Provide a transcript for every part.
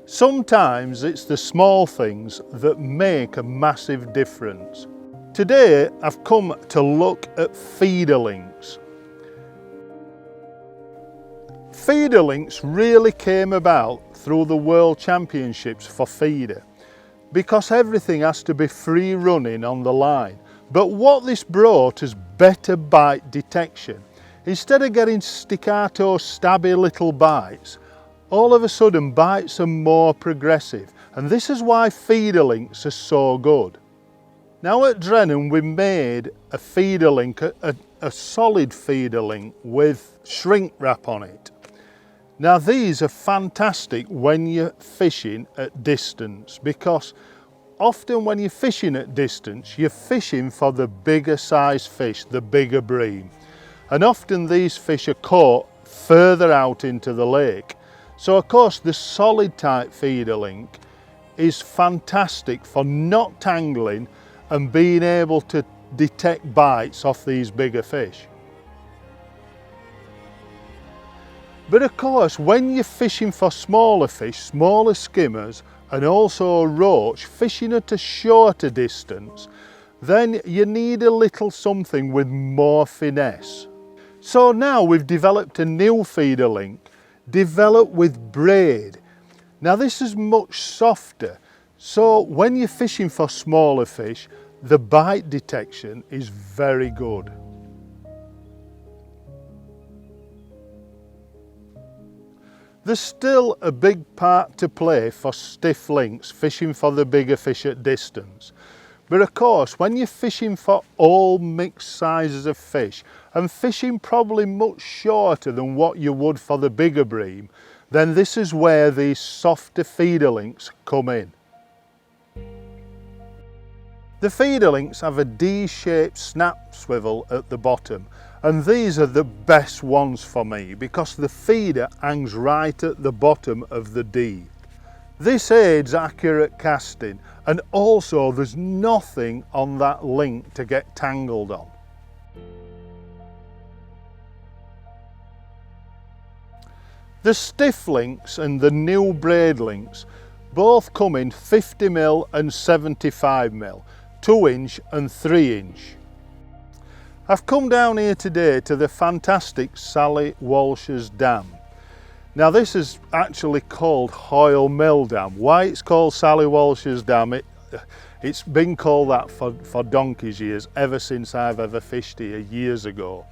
Sometimes it's the small things that make a massive difference. Today I've come to look at feeder links. Feeder links really came about through the World Championships for feeder, because everything has to be free running on the line. But what this brought is better bite detection. Instead of getting staccato, stabby little bites, all of a sudden bites are more progressive, and this is why feeder links are so good. Now at Drennan we made a feeder link, a solid feeder link with shrink wrap on it. Now these are fantastic when you're fishing at distance, because often when you're fishing at distance you're fishing for the bigger size fish, the bigger bream, and often these fish are caught further out into the lake. So of course the solid type feeder link is fantastic for not tangling and being able to detect bites off these bigger fish. But of course when you're fishing for smaller fish, smaller skimmers and also roach, fishing at a shorter distance, then you need a little something with more finesse. So now we've developed a new feeder link, developed with braid. Now this is much softer, so when you're fishing for smaller fish, the bite detection is very good. There's still a big part to play for stiff links, fishing for the bigger fish at distance. But of course, when you're fishing for all mixed sizes of fish, and fishing probably much shorter than what you would for the bigger bream, then this is where these softer feeder links come in. The feeder links have a D-shaped snap swivel at the bottom, and these are the best ones for me because the feeder hangs right at the bottom of the D. This aids accurate casting, and also there's nothing on that link to get tangled on. The stiff links and the new braid links both come in 50mm and 75mm, 2-inch and 3-inch. I've come down here today to the fantastic Sally Walsh's Dam. Now this is actually called Hoyle Mill Dam. Why it's called Sally Walsh's Dam, it's been called that for donkey's years, ever since I've ever fished here years ago.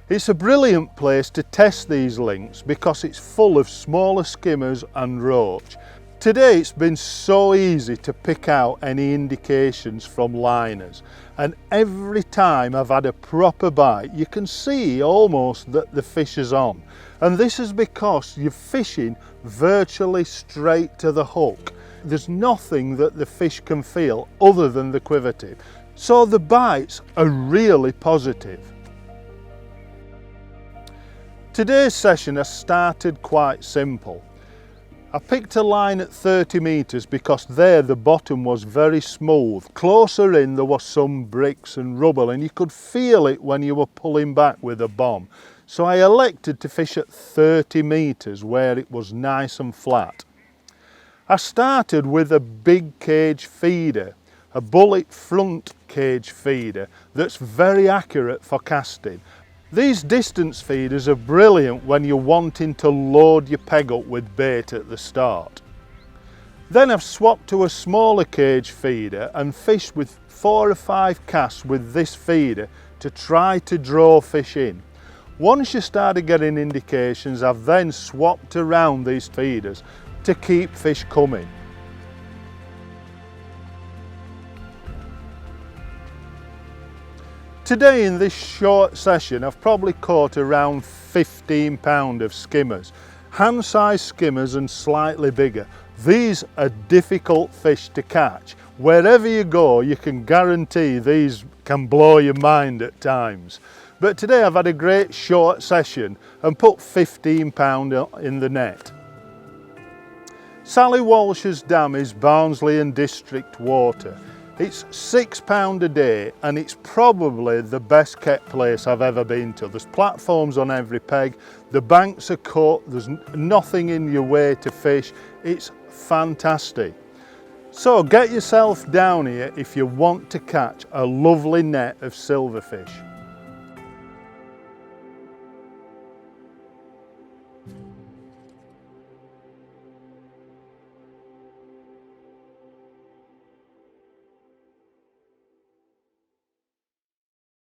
It's a brilliant place to test these links because it's full of smaller skimmers and roach. Today it's been so easy to pick out any indications from liners, and every time I've had a proper bite you can see almost that the fish is on, and this is because you're fishing virtually straight to the hook. There's nothing that the fish can feel other than the quiver tip, so the bites are really positive. Today's session has started quite simple. I picked a line at 30 metres because there the bottom was very smooth. Closer in there was some bricks and rubble and you could feel it when you were pulling back with a bomb. So I elected to fish at 30 metres where it was nice and flat. I started with a big cage feeder, a bullet front cage feeder that's very accurate for casting. These distance feeders are brilliant when you're wanting to load your peg up with bait at the start. Then I've swapped to a smaller cage feeder and fished with 4 or 5 casts with this feeder to try to draw fish in. Once you started getting indications, I've then swapped around these feeders to keep fish coming. Today in this short session I've probably caught around 15 pounds of skimmers, hand-sized skimmers and slightly bigger. These are difficult fish to catch. Wherever you go you can guarantee these can blow your mind at times. But today I've had a great short session and put 15 pounds in the net. Sally Walsh's Dam is Barnsley and District water. It's £6 a day and it's probably the best kept place I've ever been to. There's platforms on every peg, The banks are cut, there's nothing in your way to fish. It's fantastic. So get yourself down here if you want to catch a lovely net of silverfish.